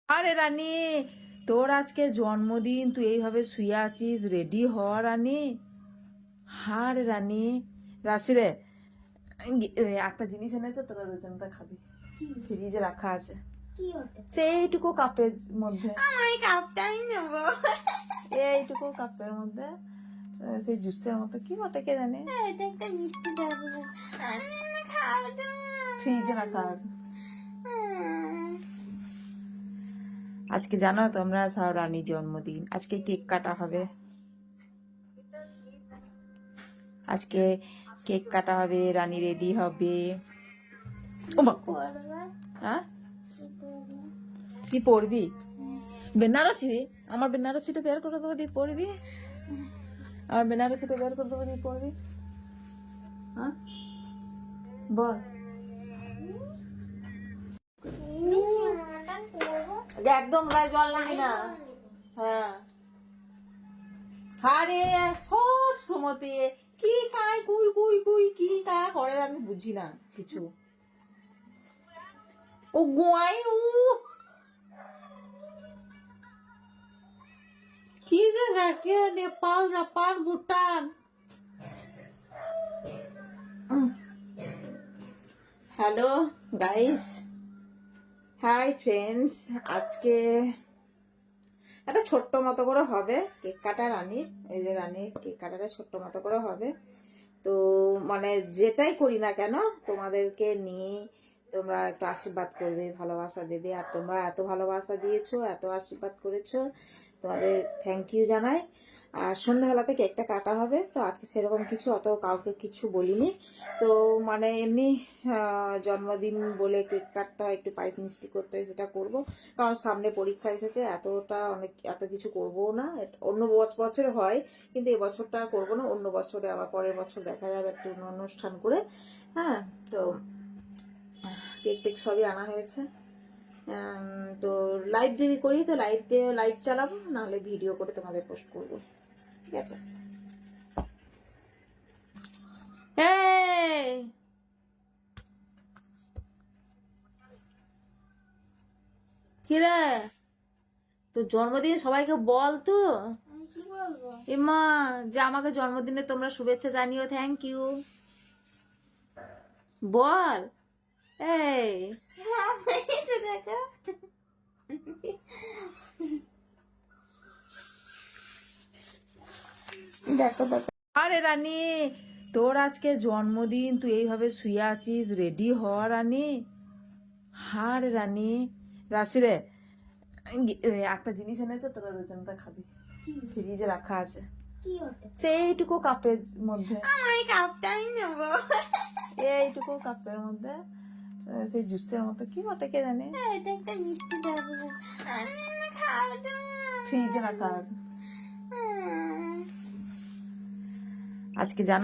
আরে রানী, তোর আজকে জন্মদিন, তুই এইভাবে শুয়ে আছিস, রেডি হ রানী। হারে রানী, রাশিরে একটা জিনিস এনেছে, তোরা দুজনটা খাবি। ফ্রিজে রাখা আছে, সেইটুকু কাপের মধ্যে, কাপটাই নেবো। এইটুকু কাপের মধ্যে সেই জুসের মতো কি বটে কে জানে, এটা একটা মিষ্টি ডাবু ফ্রিজে রাখা আছে। আজকে জানো তোমরা সব রানীর জন্মদিন, আজকে কেক কাটা হবে। আজকে কেক কাটা হবে, রানী রেডি হবে। ও মা, হ্যাঁ কি পড়বি? বেনারসি? আমার বেনারসিটা বের করে দেবো, দিয়ে পড়বি। আমার বেনারসিটা বের করে দেবো, দিয়ে পড়বি। হ্যাঁ বল। একদম গায়ে জল লাগি না। হ্যাঁ আরে সব সময়তে কি কায় কুই কুই কুই কি কা করে আমি বুঝি না কিছু। ও গোয়াই উ কি যে দেখে, Nepal Japan Bhutan. Hello guys, hi friends. আজকে একটা ছোট্ট মতো করে হবে কেক কাটা রানীর। এই যে রানীর কেক কাটাটা ছোট্ট মতো করে হবে। তো মানে যেটাই করি না কেন তোমাদেরকে নিয়ে তোমরা একটু আশীর্বাদ করবে, ভালোবাসা দেবে। আর তোমরা এত ভালোবাসা দিয়েছো, এত আশীর্বাদ করেছো, তোমাদের থ্যাংক ইউ জানাই। আর সন্ধ্যাবেলাতে কেকটা কাটা হবে। তো আজকে সেরকম কিছু অত কাউকে কিছু বলিনি। তো মানে এমনি জন্মদিন বলে কেক কাটতে হয়, একটু পায়েস মিষ্টি করতে হয়, সেটা করবো। কারণ সামনে পরীক্ষা এসেছে, এত কিছু করবো না। অন্য বছর হয়, কিন্তু এবছরটা করবো না। অন্য বছরে আবার পরের বছর দেখা যাবে একটু অনুষ্ঠান করে। হ্যাঁ, তো কেক টেক সবই আনা হয়েছে। তো লাইভ যদি করি তো লাইভ চালাবো, নাহলে ভিডিও করে তোমাদের পোস্ট করবো, ঠিক আছে? কিরে, তো জন্মদিন সবাইকে বল তো। এমা, যে আমাকে জন্মদিনে তোমরা শুভেচ্ছা জানিও, থ্যাংক ইউ বল। এই দেখা দেখো দেখো। আরে রানী, তোর আজকে জন্মদিন, তুই এইভাবে শুয়ে আছিস, রেডি হ রানী। হারে রানী, রাশিরে একটা জিনিস এনেছে, তোরা দুজনটা খাবি। ফ্রিজে রাখা আছে, সেইটুকু কাপের মধ্যে, কাপটাই নেবো। এইটুকু কাপের মধ্যে সেই জুসের মতো কি বটে কে জানে, এটা একটা মিষ্টি ডাবু ফ্রিজে রাখা আছে। আজকে জানো